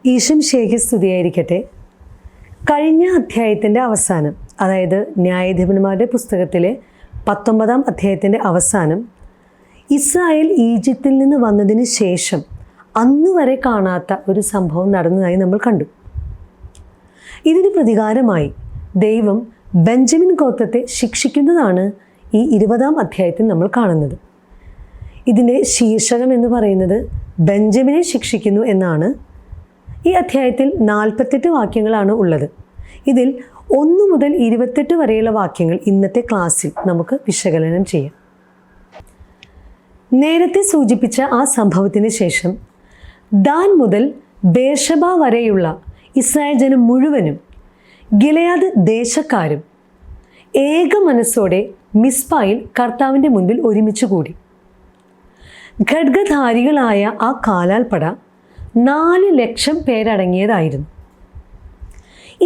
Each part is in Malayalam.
ഈശംശേഖ സ്തുതിയായിരിക്കട്ടെ. കഴിഞ്ഞ അധ്യായത്തിൻ്റെ അവസാനം, അതായത് ന്യായാധിപന്മാരുടെ പുസ്തകത്തിലെ 19-ാം അധ്യായത്തിൻ്റെ അവസാനം, ഇസ്രായേൽ ഈജിപ്തിൽ നിന്ന് വന്നതിന് ശേഷം അന്നുവരെ കാണാത്ത ഒരു സംഭവം നടന്നതായി നമ്മൾ കണ്ടു. ഇതിന് പ്രതികാരമായി ദൈവം ബെഞ്ചമിൻ ഗോത്രത്തെ ശിക്ഷിക്കുന്നതാണ് ഈ 20-ാം അധ്യായത്തിൽ നമ്മൾ കാണുന്നത്. ഇതിൻ്റെ ശീർഷകം എന്ന് പറയുന്നത് ബെഞ്ചമിനെ ശിക്ഷിക്കുന്നു എന്നാണ്. ഈ അധ്യായത്തിൽ 48 വാക്യങ്ങളാണ് ഉള്ളത്. ഇതിൽ 1 മുതൽ 28 വരെയുള്ള വാക്യങ്ങൾ ഇന്നത്തെ ക്ലാസ്സിൽ നമുക്ക് വിശകലനം ചെയ്യാം. നേരത്തെ സൂചിപ്പിച്ച ആ സംഭവത്തിന് ശേഷം ദാൻ മുതൽ ബേർഷബ വരെയുള്ള ഇസ്രായേൽ ജനം മുഴുവനും ഗിലെയാദ് ദേശക്കാരും ഏക മനസ്സോടെ മിസ്പായിൽ കർത്താവിൻ്റെ മുൻപിൽ ഒരുമിച്ച് കൂടി. ഖഡ്ഗധാരികളായ ആ കാലാൽപ്പട 4 ലക്ഷം പേരടങ്ങിയതായിരുന്നു.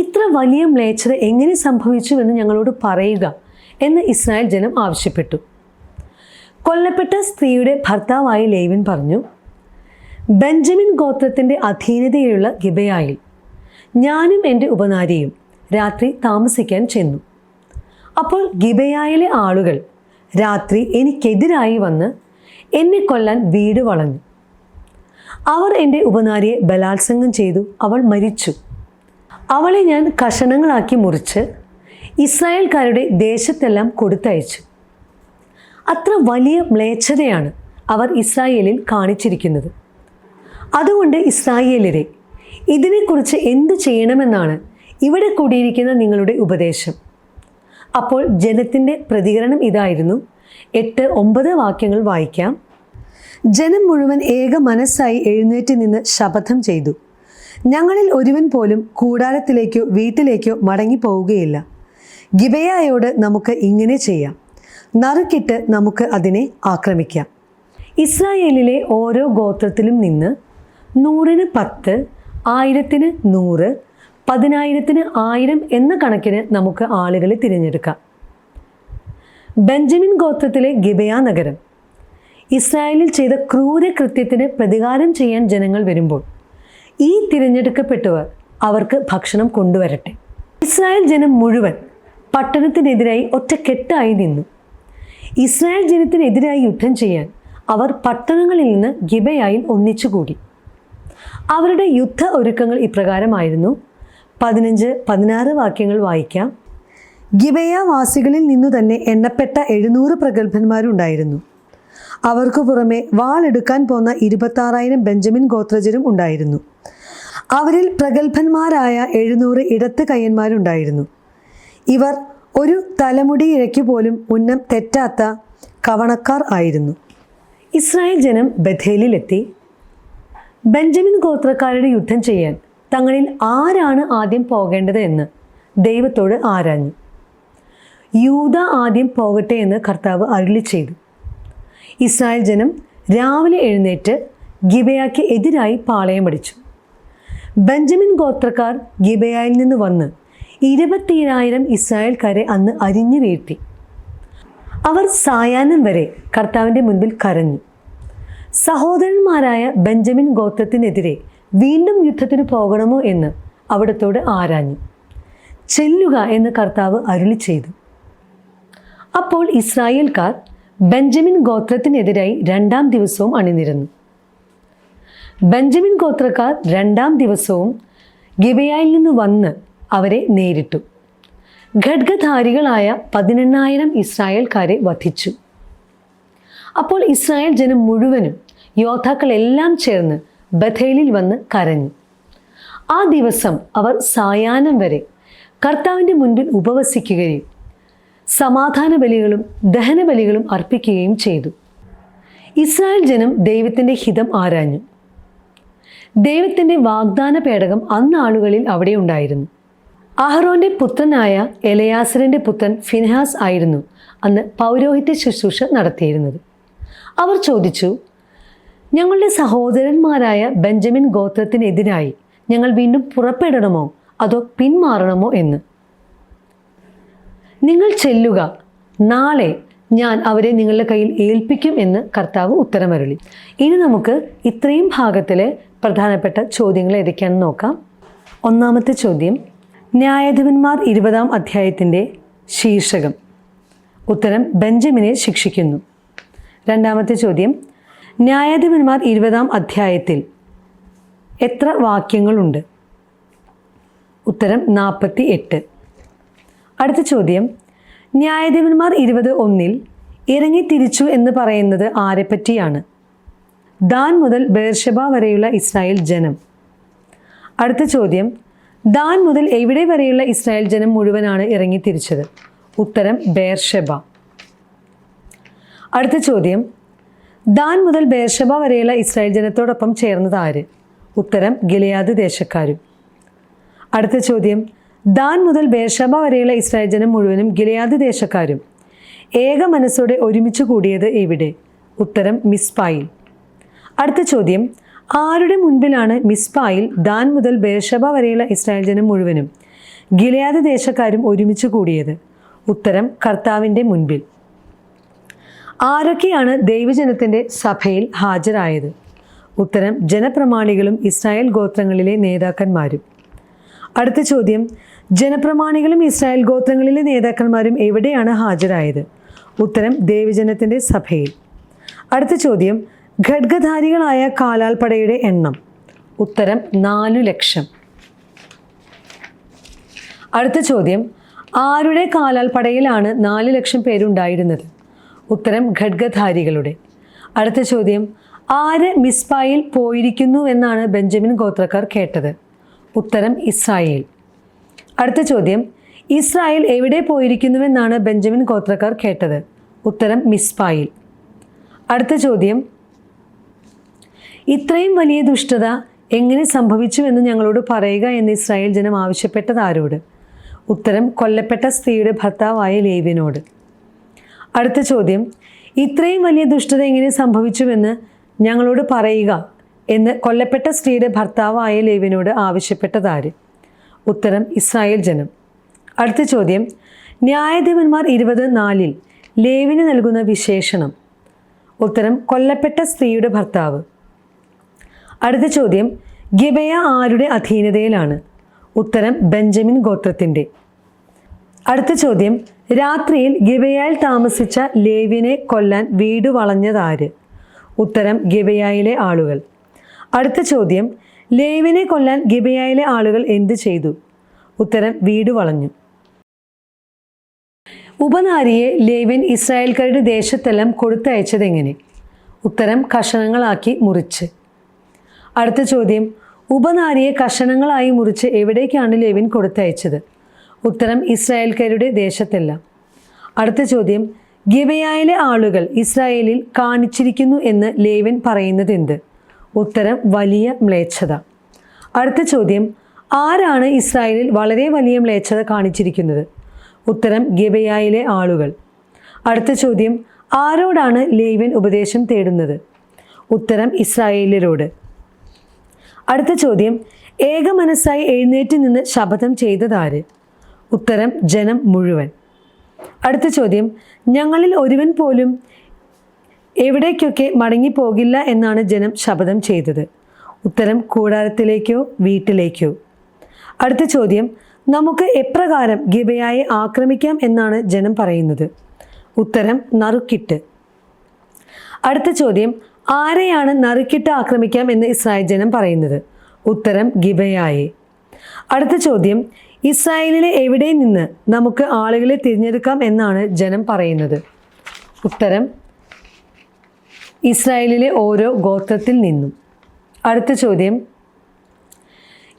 ഇത്ര വലിയ മ്ലേച്ഛത എങ്ങനെ സംഭവിച്ചുവെന്ന് ഞങ്ങളോട് പറയുക എന്ന് ഇസ്രായേൽ ജനം ആവശ്യപ്പെട്ടു. കൊല്ലപ്പെട്ട സ്ത്രീയുടെ ഭർത്താവായ ലേവ്യൻ പറഞ്ഞു, ബെഞ്ചമിൻ ഗോത്രത്തിൻ്റെ അധീനതയിലുള്ള ഗിബെയായിൽ ഞാനും എൻ്റെ ഉപനാരിയും രാത്രി താമസിക്കാൻ ചെന്നു. അപ്പോൾ ഗിബെയായിലെ ആളുകൾ രാത്രി എനിക്കെതിരായി വന്ന് എന്നെ കൊല്ലാൻ വീട് വളഞ്ഞു. അവർ എൻ്റെ ഉപനാരിയെ ബലാത്സംഗം ചെയ്തു. അവൾ മരിച്ചു. അവളെ ഞാൻ കഷണങ്ങളാക്കി മുറിച്ച് ഇസ്രായേൽക്കാരുടെ ദേശത്തെല്ലാം കൊടുത്തയച്ചു. അത്ര വലിയ മ്ലേച്ഛതയാണ് അവർ ഇസ്രായേലിൽ കാണിച്ചിരിക്കുന്നത്. അതുകൊണ്ട് ഇസ്രായേലരെ, ഇതിനെക്കുറിച്ച് എന്തു ചെയ്യണമെന്നാണ് ഇവിടെ കൂടിയിരിക്കുന്ന നിങ്ങളുടെ ഉപദേശം? അപ്പോൾ ജനത്തിൻ്റെ പ്രതികരണം ഇതായിരുന്നു. 8-9 വാക്യങ്ങൾ വായിക്കാം. ജനം മുഴുവൻ ഏക മനസ്സായി എഴുന്നേറ്റ് നിന്ന് ശപഥം ചെയ്തു, ഞങ്ങളിൽ ഒരുവൻ പോലും കൂടാരത്തിലേക്കോ വീട്ടിലേക്കോ മടങ്ങിപ്പോവുകയില്ല. ഗിബെയായോട് നമുക്ക് ഇങ്ങനെ ചെയ്യാം, നറുക്കിട്ട് നമുക്ക് അതിനെ ആക്രമിക്കാം. ഇസ്രായേലിലെ ഓരോ ഗോത്രത്തിലും നിന്ന് 100-ന് 10, 1000-ന് 100, 10,000-ന് 1000 എന്ന കണക്കിന് നമുക്ക് ആളുകളെ തിരഞ്ഞെടുക്കാം. ബെഞ്ചമിൻ ഗോത്രത്തിലെ ഗിബെയ നഗരം ഇസ്രായേലിൽ ചെയ്ത ക്രൂരകൃത്യത്തിന് പ്രതികാരം ചെയ്യാൻ ജനങ്ങൾ വരുമ്പോൾ ഈ തിരഞ്ഞെടുക്കപ്പെട്ടവർ അവർക്ക് ഭക്ഷണം കൊണ്ടുവരട്ടെ. ഇസ്രായേൽ ജനം മുഴുവൻ പട്ടണത്തിനെതിരായി ഒറ്റക്കെട്ടായി നിന്നു. ഇസ്രായേൽ ജനത്തിനെതിരായി യുദ്ധം ചെയ്യാൻ അവർ പട്ടണങ്ങളിൽ നിന്ന് ഗിബെയായിൽ ഒന്നിച്ചുകൂടി. അവരുടെ യുദ്ധ ഒരുക്കങ്ങൾ ഇപ്രകാരമായിരുന്നു. 15-16 വാക്യങ്ങൾ വായിക്കാം. ഗിബെയ വാസികളിൽ നിന്നു തന്നെ എണ്ണപ്പെട്ട 700 പ്രഗത്ഭന്മാരുണ്ടായിരുന്നു. അവർക്ക് പുറമെ വാളെടുക്കാൻ പോന്ന 26,000 ബെഞ്ചമിൻ ഗോത്രജരും ഉണ്ടായിരുന്നു. അവരിൽ പ്രഗത്ഭന്മാരായ 700 ഇടത്ത് കയ്യന്മാരുണ്ടായിരുന്നു. ഇവർ ഒരു തലമുടി ഇഴയ്ക്ക് പോലും ഉന്നം തെറ്റാത്ത കവണക്കാർ ആയിരുന്നു. ഇസ്രായേൽ ജനം ബഥേലിലെത്തി. ബെഞ്ചമിൻ ഗോത്രക്കാരുടെ യുദ്ധം ചെയ്യാൻ തങ്ങളിൽ ആരാണ് ആദ്യം പോകേണ്ടത് എന്ന് ദൈവത്തോട് ആരാഞ്ഞു. യൂദ ആദ്യം പോകട്ടെ എന്ന് കർത്താവ് അരുളി ചെയ്തു. ഇസ്രായേൽ ജനം രാവിലെ എഴുന്നേറ്റ് ഗിബെയയ്ക്ക് എതിരായി പാളയമടിച്ചു. ബെഞ്ചമിൻ ഗോത്രക്കാർ ഗിബെയയിൽ നിന്ന് വന്ന് 27,000 ഇസ്രായേൽക്കാരെ അന്ന് അരിഞ്ഞു വീഴ്ത്തി. അവർ സായാഹ്നം വരെ കർത്താവിൻ്റെ മുൻപിൽ കരഞ്ഞു. സഹോദരന്മാരായ ബെഞ്ചമിൻ ഗോത്രത്തിനെതിരെ വീണ്ടും യുദ്ധത്തിന് പോകണമോ എന്ന് അവിടത്തോട് ആരാഞ്ഞു. ചെല്ലുക എന്ന് കർത്താവ് അരുളി ചെയ്തു. അപ്പോൾ ഇസ്രായേൽക്കാർ ബെഞ്ചമിൻ ഗോത്രത്തിനെതിരായി 2-ാം ദിവസവും അണിനിരന്നു. ബെഞ്ചമിൻ ഗോത്രക്കാർ 2-ാം ദിവസവും ഗിബെയയിൽ നിന്ന് വന്ന് അവരെ നേരിട്ടു. ഖഡ്ഗധാരികളായ 18,000 ഇസ്രായേൽക്കാരെ വധിച്ചു. അപ്പോൾ ഇസ്രായേൽ ജനം മുഴുവനും യോദ്ധാക്കളെല്ലാം ചേർന്ന് ബഥേലിൽ വന്ന് കരഞ്ഞു. ആ ദിവസം അവർ സായാഹ്നം വരെ കർത്താവിൻ്റെ മുൻപിൽ ഉപവസിക്കുകയും സമാധാന ബലികളും ദഹന ബലികളും അർപ്പിക്കുകയും ചെയ്തു. ഇസ്രായേൽ ജനം ദൈവത്തിൻ്റെ ഹിതം ആരാഞ്ഞു. ദൈവത്തിൻ്റെ വാഗ്ദാന പേടകം അന്നാളുകളിൽ അവിടെ ഉണ്ടായിരുന്നു. അഹ്റോൻ്റെ പുത്രനായ എലയാസറിൻ്റെ പുത്രൻ ഫിൻഹാസ് ആയിരുന്നു അന്ന് പൗരോഹിത്യ ശുശ്രൂഷ നടത്തിയിരുന്നത്. അവർ ചോദിച്ചു, ഞങ്ങളുടെ സഹോദരന്മാരായ ബെഞ്ചമിൻ ഗോത്രത്തിനെതിരായി ഞങ്ങൾ വീണ്ടും പുറപ്പെടണമോ അതോ പിന്മാറണമോ എന്ന്. നിങ്ങൾ ചെല്ലുക, നാളെ ഞാൻ അവരെ നിങ്ങളുടെ കയ്യിൽ ഏൽപ്പിക്കും എന്ന് കർത്താവ് ഉത്തരമരുളി. ഇനി നമുക്ക് ഇത്രയും ഭാഗത്തിലെ പ്രധാനപ്പെട്ട ചോദ്യങ്ങൾ ഏതൊക്കെയാണെന്ന് നോക്കാം. ഒന്നാമത്തെ ചോദ്യം, ന്യായാധിപന്മാർ 20-ാം അധ്യായത്തിൻ്റെ ശീർഷകം. ഉത്തരം, ബെഞ്ചമിനെ ശിക്ഷിക്കുന്നു. രണ്ടാമത്തെ ചോദ്യം, ന്യായാധിപന്മാർ 20-ാം അധ്യായത്തിൽ എത്ര വാക്യങ്ങളുണ്ട്? ഉത്തരം, 48. അടുത്ത ചോദ്യം, ന്യായാധിപന്മാർ 20:1 ഇറങ്ങി തിരിച്ചു എന്ന് പറയുന്നത് ആരെപ്പറ്റിയാണ്? ദാൻ മുതൽ ബേർഷെബ വരെയുള്ള ഇസ്രായേൽ ജനം. അടുത്ത ചോദ്യം, ദാൻ മുതൽ എവിടെ വരെയുള്ള ഇസ്രായേൽ ജനം മുഴുവനാണ് ഇറങ്ങി തിരിച്ചത്? ഉത്തരം, ബേർഷെബ. അടുത്ത ചോദ്യം, ദാൻ മുതൽ ബേർഷെബ വരെയുള്ള ഇസ്രായേൽ ജനത്തോടൊപ്പം ചേർന്നത് ആര്? ഉത്തരം, ഗിലെയാദ് ദേശക്കാരും. അടുത്ത ചോദ്യം, ദാൻ മുതൽ ബേർഷെബ വരെയുള്ള ഇസ്രായേൽ ജനം മുഴുവനും ഗിലെയാദ് ദേശക്കാരും ഏക മനസ്സോടെ ഒരുമിച്ച് കൂടിയത് എവിടെ? ഉത്തരം, മിസ്പായിൽ. അടുത്ത ചോദ്യം, ആരുടെ മുൻപിലാണ് മിസ്പായിൽ ദാൻ മുതൽ ബേർഷെബ വരെയുള്ള ഇസ്രായേൽ ജനം മുഴുവനും ഗിലെയാദ് ദേശക്കാരും ഒരുമിച്ച് കൂടിയത്? ഉത്തരം, കർത്താവിൻ്റെ മുൻപിൽ. ആരൊക്കെയാണ് ദൈവജനത്തിൻ്റെ സഭയിൽ ഹാജരായത്? ഉത്തരം, ജനപ്രമാണികളും ഇസ്രായേൽ ഗോത്രങ്ങളിലെ നേതാക്കന്മാരും. അടുത്ത ചോദ്യം, ജനപ്രമാണികളും ഇസ്രായേൽ ഗോത്രങ്ങളിലെ നേതാക്കന്മാരും എവിടെയാണ് ഹാജരായത്? ഉത്തരം, ദൈവജനത്തിൻ്റെ സഭയിൽ. അടുത്ത ചോദ്യം, ഖഡ്ഗധാരികളായ കാലാൾപ്പടയുടെ എണ്ണം? ഉത്തരം, 4,00,000. അടുത്ത ചോദ്യം, ആരുടെ കാലാൾപ്പടയിലാണ് 4,00,000 പേരുണ്ടായിരുന്നത്? ഉത്തരം, ഖഡ്ഗധാരികളുടെ. അടുത്ത ചോദ്യം, ആര് മിസ്പായിൽ പോയിരിക്കുന്നു എന്നാണ് ബെഞ്ചമിൻ ഗോത്രക്കാർ കേട്ടത്? ഉത്തരം, ഇസ്രായേൽ. അടുത്ത ചോദ്യം, ഇസ്രായേൽ എവിടെ പോയിരിക്കുന്നുവെന്നാണ് ബെഞ്ചമിൻ ഗോത്രക്കാർ കേട്ടത്? ഉത്തരം, മിസ്പായിൽ. അടുത്ത ചോദ്യം, ഇത്രയും വലിയ ദുഷ്ടത എങ്ങനെ സംഭവിച്ചുവെന്ന് ഞങ്ങളോട് പറയുക എന്ന് ഇസ്രായേൽ ജനം ആവശ്യപ്പെട്ടത് ആരോട്? ഉത്തരം, കൊല്ലപ്പെട്ട സ്ത്രീയുടെ ഭർത്താവായ ലേവ്യനോട്. അടുത്ത ചോദ്യം, ഇത്രയും വലിയ ദുഷ്ടത എങ്ങനെ സംഭവിച്ചുവെന്ന് ഞങ്ങളോട് പറയുക എന്ന് കൊല്ലപ്പെട്ട സ്ത്രീയുടെ ഭർത്താവായ ലേവ്യനോട് ആവശ്യപ്പെട്ടത് ആര്? ഉത്തരം, ഇസ്രായേൽ ജനം. അടുത്ത ചോദ്യം, ന്യായാധിപന്മാർ 20:4 ലേവ്യന് നൽകുന്ന വിശേഷണം? ഉത്തരം, കൊല്ലപ്പെട്ട സ്ത്രീയുടെ ഭർത്താവ്. അടുത്ത ചോദ്യം, ഗിബെയ ആരുടെ അധീനതയിലാണ്? ഉത്തരം, ബെഞ്ചമിൻ ഗോത്രത്തിൻ്റെ. അടുത്ത ചോദ്യം, രാത്രിയിൽ ഗിബെയയിൽ താമസിച്ച ലേവ്യനെ കൊല്ലാൻ വീട് വളഞ്ഞതാര്? ഉത്തരം, ഗിബെയയിലെ ആളുകൾ. അടുത്ത ചോദ്യം, ലേവ്യനെ കൊല്ലാൻ ഗിബെയയിലെ ആളുകൾ എന്ത് ചെയ്തു? ഉത്തരം, വീട് വളഞ്ഞു. ഉപനാരിയെ ലേവ്യൻ ഇസ്രായേൽക്കാരുടെ ദേശത്തെല്ലാം കൊടുത്തയച്ചതെങ്ങനെ? ഉത്തരം, കഷണങ്ങളാക്കി മുറിച്ച്. അടുത്ത ചോദ്യം, ഉപനാരിയെ കഷണങ്ങളായി മുറിച്ച് എവിടേക്കാണ് ലേവ്യൻ കൊടുത്തയച്ചത്? ഉത്തരം, ഇസ്രായേൽക്കാരുടെ ദേശത്തെല്ലാം. അടുത്ത ചോദ്യം, ഗിബെയയിലെ ആളുകൾ ഇസ്രായേലിൽ കാണിച്ചിരിക്കുന്നു എന്ന് ലേവ്യൻ പറയുന്നത് എന്ത്? ഉത്തരം, വലിയ മ്ലേച്ഛത. അടുത്ത ചോദ്യം, ആരാണ് ഇസ്രായേലിൽ വളരെ വലിയ മ്ലേച്ഛത കാണിച്ചിരിക്കുന്നത്? ഉത്തരം, ഗിബെയയിലെ ആളുകൾ. അടുത്ത ചോദ്യം, ആരോടാണ് ലേവ്യൻ ഉപദേശം തേടുന്നത്? ഉത്തരം, ഇസ്രായേല്യരോട്. അടുത്ത ചോദ്യം, ഏക മനസ്സായി എഴുന്നേറ്റ് നിന്ന് ശപഥം ചെയ്തതാര്? ഉത്തരം, ജനം മുഴുവൻ. അടുത്ത ചോദ്യം, ഞങ്ങളിൽ ഒരുവൻ പോലും എവിടേക്കൊക്കെ മടങ്ങിപ്പോകില്ല എന്നാണ് ജനം ശപഥം ചെയ്തത്? ഉത്തരം, കൂടാരത്തിലേക്കോ വീട്ടിലേക്കോ. അടുത്ത ചോദ്യം, നമുക്ക് എപ്രകാരം ഗിബെയയെ ആക്രമിക്കാം എന്നാണ് ജനം പറയുന്നത്? ഉത്തരം, നറുക്കിട്ട്. അടുത്ത ചോദ്യം, ആരെയാണ് നറുക്കിട്ട് ആക്രമിക്കാം എന്ന് ഇസ്രായേൽ ജനം പറയുന്നത്? ഉത്തരം, ഗിബെയയെ. അടുത്ത ചോദ്യം, ഇസ്രായേലിലെ എവിടെ നിന്ന് നമുക്ക് ആളുകളെ തിരഞ്ഞെടുക്കാം എന്നാണ് ജനം പറയുന്നത്? ഉത്തരം, ഇസ്രായേലിലെ ഓരോ ഗോത്രത്തിൽ നിന്നും. അടുത്ത ചോദ്യം,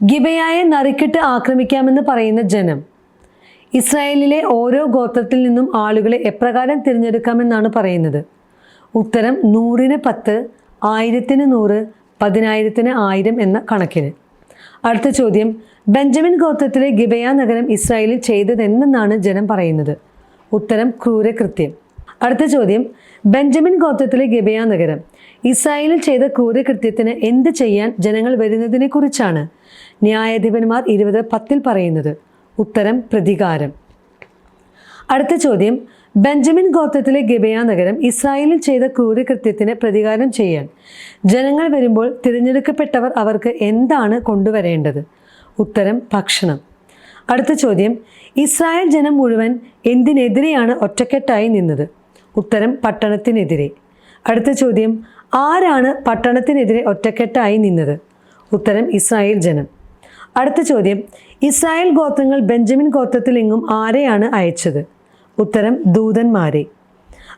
ഗിബെയയെ നറുക്കിട്ട് ആക്രമിക്കാമെന്ന് പറയുന്ന ജനം ഇസ്രായേലിലെ ഓരോ ഗോത്രത്തിൽ നിന്നും ആളുകളെ എപ്രകാരം തിരഞ്ഞെടുക്കാമെന്നാണ് പറയുന്നത്? ഉത്തരം, 100-ന് 10, 1000-ന് 100, 10,000-ന് 1000 എന്ന കണക്കിന്. അടുത്ത ചോദ്യം, ബെഞ്ചമിൻ ഗോത്രത്തിലെ ഗിബെയ നഗരം ഇസ്രായേലിൽ ചെയ്തതെന്നാണ് ജനം പറയുന്നത്? ഉത്തരം, ക്രൂരകൃത്യം. അടുത്ത ചോദ്യം, ബെഞ്ചമിൻ ഗോത്രത്തിലെ ഗിബെയ നഗരം ഇസ്രായേലിൽ ചെയ്ത ക്രൂരകൃത്യത്തിന് എന്ത് ചെയ്യാൻ ജനങ്ങൾ വരുന്നതിനെ കുറിച്ചാണ് ന്യായാധിപന്മാർ 20:10 പറയുന്നത്? ഉത്തരം, പ്രതികാരം. അടുത്ത ചോദ്യം, ബെഞ്ചമിൻ ഗോത്രത്തിലെ ഗിബെയ നഗരം ഇസ്രായേലിൽ ചെയ്ത ക്രൂരകൃത്യത്തിന് പ്രതികാരം ചെയ്യാൻ ജനങ്ങൾ വരുമ്പോൾ തിരഞ്ഞെടുക്കപ്പെട്ടവർ അവർക്ക് എന്താണ് കൊണ്ടുവരേണ്ടത്? ഉത്തരം, ഭക്ഷണം. അടുത്ത ചോദ്യം, ഇസ്രായേൽ ജനം മുഴുവൻ എന്തിനെതിരെയാണ് ഒറ്റക്കെട്ടായി നിന്നത്? ഉത്തരം, പട്ടണത്തിനെതിരെ. അടുത്ത ചോദ്യം, ആരാണ് പട്ടണത്തിനെതിരെ ഒറ്റക്കെട്ടായി നിന്നത്? ഉത്തരം, ഇസ്രായേൽ ജനം. അടുത്ത ചോദ്യം, ഇസ്രായേൽ ഗോത്രങ്ങൾ ബെഞ്ചമിൻ ഗോത്രത്തിലെങ്ങും ആരെയാണ് അയച്ചത്? ഉത്തരം, ദൂതന്മാരെ.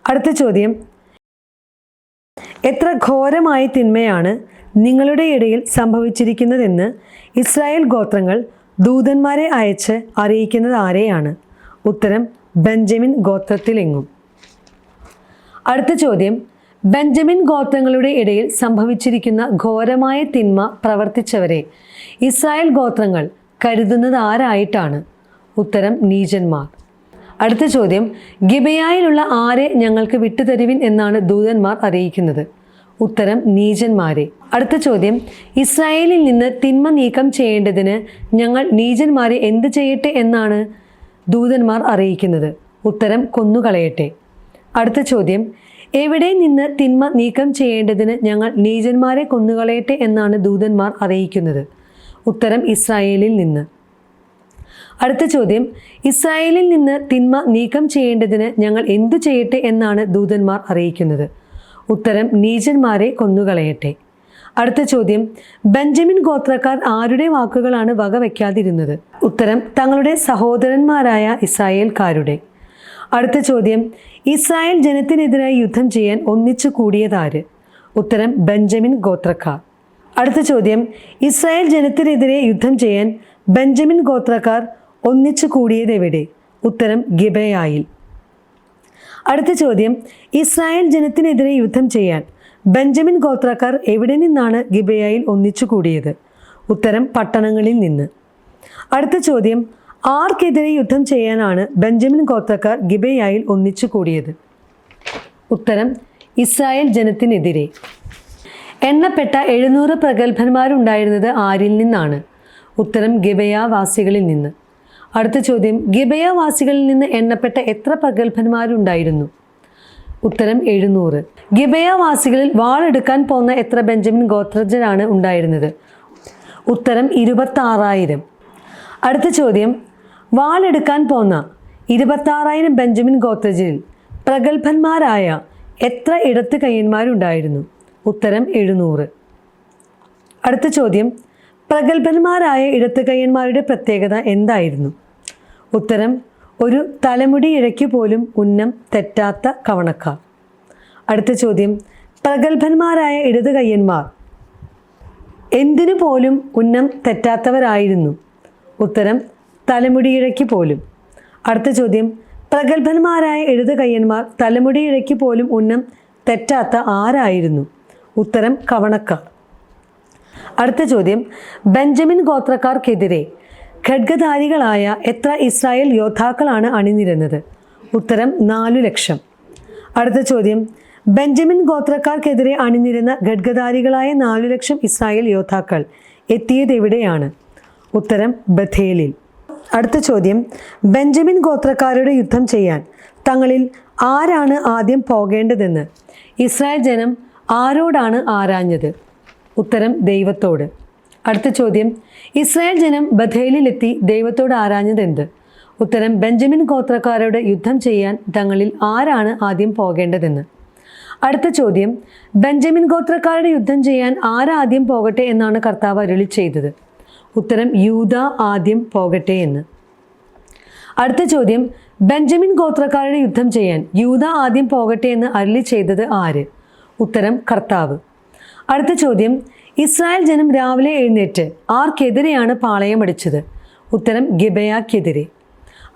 അടുത്ത ചോദ്യം, എത്ര ഘോരമായ തിന്മയാണ് നിങ്ങളുടെ ഇടയിൽ സംഭവിച്ചിരിക്കുന്നതെന്ന് ഇസ്രായേൽ ഗോത്രങ്ങൾ ദൂതന്മാരെ അയച്ച് അറിയിക്കുന്നത് ആരെയാണ്? ഉത്തരം, ബെഞ്ചമിൻ ഗോത്രത്തിലെങ്ങും. അടുത്ത ചോദ്യം, ബെഞ്ചമിൻ ഗോത്രങ്ങളുടെ ഇടയിൽ സംഭവിച്ചിരിക്കുന്ന ഘോരമായ തിന്മ പ്രവർത്തിച്ചവരെ ഇസ്രായേൽ ഗോത്രങ്ങൾ കരുതുന്നത് ആരായിട്ടാണ്? ഉത്തരം, നീചന്മാർ. അടുത്ത ചോദ്യം, ഗിബെയയിലുള്ള ആരെ ഞങ്ങൾക്ക് വിട്ടുതരുവിൻ എന്നാണ് ദൂതന്മാർ അറിയിക്കുന്നത്? ഉത്തരം, നീചന്മാരെ. അടുത്ത ചോദ്യം, ഇസ്രായേലിൽ നിന്ന് തിന്മ നീക്കം ചെയ്യേണ്ടതിന് ഞങ്ങൾ നീചന്മാരെ എന്ത് ചെയ്യട്ടെ എന്നാണ് ദൂതന്മാർ അറിയിക്കുന്നത്? ഉത്തരം, കൊന്നുകളയട്ടെ. അടുത്ത ചോദ്യം, എവിടെ നിന്ന് തിന്മ നീക്കം ചെയ്യേണ്ടതിന് ഞങ്ങൾ നീചന്മാരെ കൊന്നുകളയട്ടെ എന്നാണ് ദൂതന്മാർ അറിയിക്കുന്നത്? ഉത്തരം, ഇസ്രായേലിൽ നിന്ന്. അടുത്ത ചോദ്യം, ഇസ്രായേലിൽ നിന്ന് തിന്മ നീക്കം ചെയ്യേണ്ടതിന് ഞങ്ങൾ എന്തു ചെയ്യട്ടെ എന്നാണ് ദൂതന്മാർ അറിയിക്കുന്നത്? ഉത്തരം, നീചന്മാരെ കൊന്നുകളയട്ടെ. അടുത്ത ചോദ്യം, ബെഞ്ചമിൻ ഗോത്രക്കാർ ആരുടെ വാക്കുകളാണ് വകവയ്ക്കാതിരുന്നത്? ഉത്തരം, തങ്ങളുടെ സഹോദരന്മാരായ ഇസ്രായേൽക്കാരുടെ. അടുത്ത ചോദ്യം, ഇസ്രായേൽ ജനത്തിനെതിരായി യുദ്ധം ചെയ്യാൻ ഒന്നിച്ചു കൂടിയതാര്? ഉത്തരം, ബെഞ്ചമിൻ ഗോത്രക്കാർ. അടുത്ത ചോദ്യം, ഇസ്രായേൽ ജനത്തിനെതിരെ യുദ്ധം ചെയ്യാൻ ബെഞ്ചമിൻ ഗോത്രക്കാർ ഒന്നിച്ചു കൂടിയതെവിടെ? ഉത്തരം, ഗിബെയയിൽ. അടുത്ത ചോദ്യം, ഇസ്രായേൽ ജനത്തിനെതിരെ യുദ്ധം ചെയ്യാൻ ബെഞ്ചമിൻ ഗോത്രക്കാർ എവിടെ നിന്നാണ് ഗിബെയയിൽ ഒന്നിച്ചു കൂടിയത്? ഉത്തരം, പട്ടണങ്ങളിൽ നിന്ന്. അടുത്ത ചോദ്യം, ആർക്കെതിരെ യുദ്ധം ചെയ്യാനാണ് ബെഞ്ചമിൻ ഗോത്രക്കാർ ഗിബെയയിൽ ഒന്നിച്ചു കൂടിയത്? ഉത്തരം, ഇസ്രായേൽ ജനത്തിനെതിരെ. എണ്ണപ്പെട്ട 700 പ്രഗത്ഭന്മാരുണ്ടായിരുന്നത് ആരിൽ നിന്നാണ്? ഉത്തരം, ഗിബെയ വാസികളിൽ നിന്ന്. അടുത്ത ചോദ്യം, ഗിബെയ വാസികളിൽ നിന്ന് എണ്ണപ്പെട്ട എത്ര പ്രഗത്ഭന്മാരുണ്ടായിരുന്നു? ഉത്തരം, 700. ഗിബെയ വാസികളിൽ വാളെടുക്കാൻ പോന്ന എത്ര ബെഞ്ചമിൻ ഗോത്രജരാണ് ഉണ്ടായിരുന്നത്? ഉത്തരം, 26,000. അടുത്ത ചോദ്യം, വാളെടുക്കാൻ പോന്ന 26,000 ബെഞ്ചമിൻ ഗോത്രജരിൽ പ്രഗത്ഭന്മാരായ എത്ര ഇടത്ത് കയ്യന്മാരുണ്ടായിരുന്നു? ഉത്തരം, 700. അടുത്ത ചോദ്യം, പ്രഗത്ഭന്മാരായ ഇടത്ത് കയ്യന്മാരുടെ പ്രത്യേകത എന്തായിരുന്നു? ഉത്തരം, ഒരു തലമുടി ഇഴയ്ക്ക് പോലും ഉന്നം തെറ്റാത്ത കവണക്കാർ. അടുത്ത ചോദ്യം, പ്രഗത്ഭന്മാരായ ഇടത് കയ്യന്മാർ എന്തിനു പോലും ഉന്നം തെറ്റാത്തവരായിരുന്നു? ഉത്തരം, തലമുടിയിഴയ്ക്ക് പോലും. അടുത്ത ചോദ്യം, പ്രഗത്ഭന്മാരായ ഇടത് കയ്യന്മാർ തലമുടിയിഴയ്ക്ക് പോലും ഉന്നം തെറ്റാത്ത ആരായിരുന്നു? ഉത്തരം, കവണക്കാർ. അടുത്ത ചോദ്യം, ബെഞ്ചമിൻ ഗോത്രക്കാർക്കെതിരെ ഖഡ്ഗധാരികളായ എത്ര ഇസ്രായേൽ യോദ്ധാക്കളാണ് അണിനിരന്നത്? ഉത്തരം, 4 ലക്ഷം. അടുത്ത ചോദ്യം, ബെഞ്ചമിൻ ഗോത്രക്കാർക്കെതിരെ അണിനിരുന്ന ഖഡ്ഗധാരികളായ 4 ലക്ഷം ഇസ്രായേൽ യോദ്ധാക്കൾ എത്തിയത് എവിടെയാണ്? ഉത്തരം, ബഥേലിൽ. അടുത്ത ചോദ്യം, ബെഞ്ചമിൻ ഗോത്രക്കാരുടെ യുദ്ധം ചെയ്യാൻ തങ്ങളിൽ ആരാണ് ആദ്യം പോകേണ്ടതെന്ന് ഇസ്രായേൽ ജനം ആരോടാണ് ആരാഞ്ഞത്? ഉത്തരം, ദൈവത്തോട്. അടുത്ത ചോദ്യം, ഇസ്രായേൽ ജനം ബഥേലിലെത്തി ദൈവത്തോട് ആരാഞ്ഞതെന്ത്? ഉത്തരം, ബെഞ്ചമിൻ ഗോത്രക്കാരോട് യുദ്ധം ചെയ്യാൻ തങ്ങളിൽ ആരാണ് ആദ്യം പോകേണ്ടതെന്ന്. അടുത്ത ചോദ്യം, ബെഞ്ചമിൻ ഗോത്രക്കാരുടെ യുദ്ധം ചെയ്യാൻ ആരാദ്യം പോകട്ടെ എന്നാണ് കർത്താവ് അരുളി ചെയ്തത്? ഉത്തരം, യൂദ ആദ്യം പോകട്ടെ എന്ന്. അടുത്ത ചോദ്യം, ബെഞ്ചമിൻ ഗോത്രക്കാരുടെ യുദ്ധം ചെയ്യാൻ യൂദ ആദ്യം പോകട്ടെ എന്ന് അരുളി ചെയ്തത് ആര്? ഉത്തരം, കർത്താവ്. അടുത്ത ചോദ്യം, ഇസ്രായേൽ ജനം രാവിലെ എഴുന്നേറ്റ് ആർക്കെതിരെയാണ് പാളയമടിച്ചത്? ഉത്തരം, ഗിബെയക്കെതിരെ.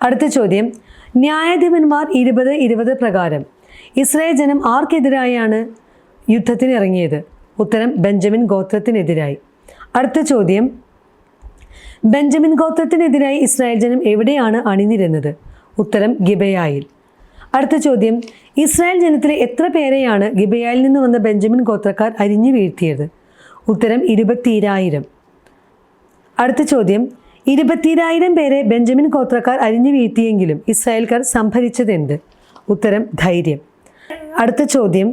അടുത്ത ചോദ്യം, ന്യായാധിപന്മാർ 20:20 പ്രകാരം ഇസ്രായേൽ ജനം ആർക്കെതിരായാണ് യുദ്ധത്തിനിറങ്ങിയത്? ഉത്തരം, ബെഞ്ചമിൻ ഗോത്രത്തിനെതിരായി. അടുത്ത ചോദ്യം, ബെഞ്ചമിൻ ഗോത്രത്തിനെതിരായി ഇസ്രായേൽ ജനം എവിടെയാണ് അണിനിരുന്നത്? ഉത്തരം, ഗിബെയയിൽ. അടുത്ത ചോദ്യം, ഇസ്രായേൽ ജനത്തിലെ എത്ര പേരെയാണ് ഗിബെയയിൽ നിന്ന് വന്ന ബെഞ്ചമിൻ ഗോത്രക്കാർ അരിഞ്ഞു വീഴ്ത്തിയത്? ഉത്തരം, 20,000. അടുത്ത ചോദ്യം, 20,000 പേരെ ബെഞ്ചമിൻ ഗോത്രക്കാർ അരിഞ്ഞു വീഴ്ത്തിയെങ്കിലും ഇസ്രായേൽക്കാർ സംഭരിച്ചതെന്ത്? ഉത്തരം ധൈര്യം. അടുത്ത ചോദ്യം,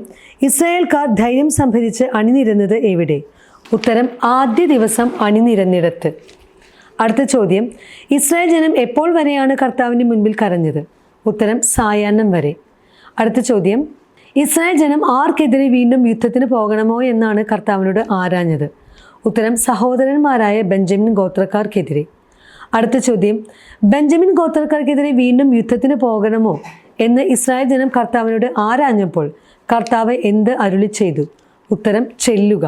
ഇസ്രായേൽക്കാർ ധൈര്യം സംഭരിച്ച് അണിനിരന്നത് എവിടെ? ഉത്തരം ആദ്യ ദിവസം അണിനിരന്നിടത്ത്. അടുത്ത ചോദ്യം, ഇസ്രായേൽ ജനം എപ്പോൾ വരെയാണ് കർത്താവിൻ്റെ മുൻപിൽ കരഞ്ഞത്? ഉത്തരം സായാഹ്നം വരെ. അടുത്ത ചോദ്യം, ഇസ്രായേൽ ജനം ആർക്കെതിരെ വീണ്ടും യുദ്ധത്തിന് പോകണമോ എന്നാണ് കർത്താവിനോട് ആരാഞ്ഞത്? ഉത്തരം സഹോദരന്മാരായ ബെഞ്ചമിൻ ഗോത്രക്കാർക്കെതിരെ. അടുത്ത ചോദ്യം, ബെഞ്ചമിൻ ഗോത്രക്കാർക്കെതിരെ വീണ്ടും യുദ്ധത്തിന് പോകണമോ എന്ന് ഇസ്രായേൽ ജനം കർത്താവിനോട് ആരാഞ്ഞപ്പോൾ കർത്താവ് എന്ത് അരുളി ചെയ്തു? ഉത്തരം ചെല്ലുക.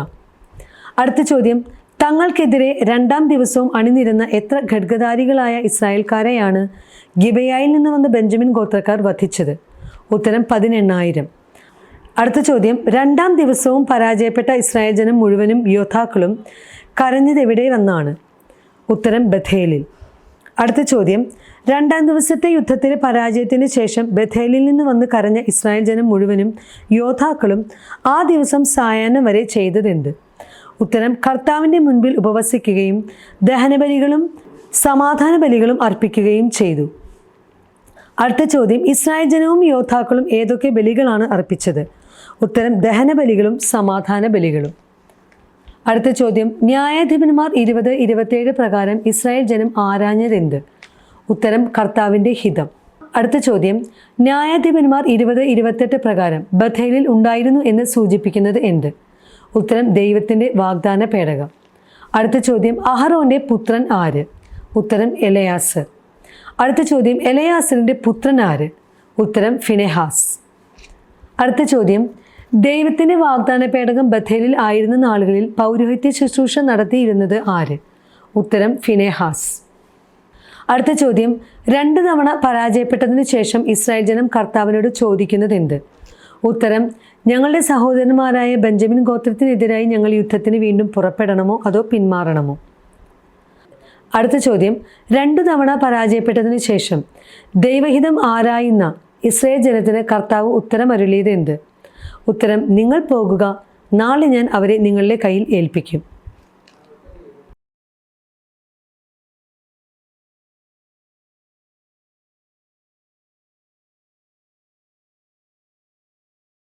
അടുത്ത ചോദ്യം, തങ്ങൾക്കെതിരെ 2-ാം ദിവസവും അണിനിരന്ന എത്ര ഖഡ്ഗധാരികളായ ഇസ്രായേൽക്കാരെയാണ് ഗിബെയയിൽ നിന്ന് വന്ന ബെഞ്ചമിൻ ഗോത്രക്കാർ വധിച്ചത്? ഉത്തരം 18,000. അടുത്ത ചോദ്യം, 2-ാം ദിവസവും പരാജയപ്പെട്ട ഇസ്രായേൽ ജനം മുഴുവനും യോദ്ധാക്കളും കരഞ്ഞത് എവിടെ വന്നാണ്? ഉത്തരം ബഥേലിൽ. അടുത്ത ചോദ്യം, 2-ാം ദിവസത്തെ യുദ്ധത്തിലെ പരാജയത്തിന് ശേഷം ബഥേലിൽ നിന്ന് വന്ന് കരഞ്ഞ ഇസ്രായേൽ ജനം മുഴുവനും യോദ്ധാക്കളും ആ ദിവസം സായാഹ്നം വരെ ചെയ്തതെന്ത്? ഉത്തരം കർത്താവിൻ്റെ മുൻപിൽ ഉപവസിക്കുകയും ദഹനബലികളും സമാധാന ബലികളും അർപ്പിക്കുകയും ചെയ്തു. അടുത്ത ചോദ്യം, ഇസ്രായേൽ ജനവും യോദ്ധാക്കളും ഏതൊക്കെ ബലികളാണ് അർപ്പിച്ചത്? ഉത്തരം ദഹനബലികളും സമാധാന ബലികളും. അടുത്ത ചോദ്യം, ന്യായാധിപന്മാർ 20-27 പ്രകാരം ഇസ്രായേൽ ജനം ആരാഞ്ഞതെന്ത്? ഉത്തരം കർത്താവിൻ്റെ ഹിതം. അടുത്ത ചോദ്യം, ന്യായാധിപന്മാർ 20-28 പ്രകാരം ബഥേലിൽ ഉണ്ടായിരുന്നു എന്ന് സൂചിപ്പിക്കുന്നത് എന്ത്? ഉത്തരം ദൈവത്തിൻ്റെ വാഗ്ദാന പേടകം. അടുത്ത ചോദ്യം, അഹറോൻ്റെ പുത്രൻ ആര്? ഉത്തരം എലയാസർ. അടുത്ത ചോദ്യം, എലയാസറിൻ്റെ പുത്രൻ ആര്? ഉത്തരം ഫിനെഹാസ്. അടുത്ത ചോദ്യം, ദൈവത്തിൻ്റെ വാഗ്ദാന പേടകം ബഥേലിൽ ആയിരുന്ന നാളുകളിൽ പൗരോഹിത്യ ശുശ്രൂഷ നടത്തിയിരുന്നത് ആര്? ഉത്തരം ഫിനെഹാസ്. അടുത്ത ചോദ്യം, 2 തവണ പരാജയപ്പെട്ടതിന് ശേഷം ഇസ്രായേൽ ജനം കർത്താവിനോട് ചോദിക്കുന്നത് എന്ത്? ഉത്തരം ഞങ്ങളുടെ സഹോദരന്മാരായ ബെഞ്ചമിൻ ഗോത്രത്തിനെതിരായി ഞങ്ങൾ യുദ്ധത്തിന് വീണ്ടും പുറപ്പെടണമോ അതോ പിന്മാറണമോ? അടുത്ത ചോദ്യം, 2 തവണ പരാജയപ്പെട്ടതിന് ശേഷം ദൈവഹിതം ആരായുന്ന ഇസ്രായേൽ ജനത്തിന് കർത്താവ് ഉത്തരം അരുളിയത് എന്ത്? ഉത്തരം നിങ്ങൾ പോകുക, നാളെ ഞാൻ അവരെ നിങ്ങളുടെ കയ്യിൽ ഏൽപ്പിക്കും.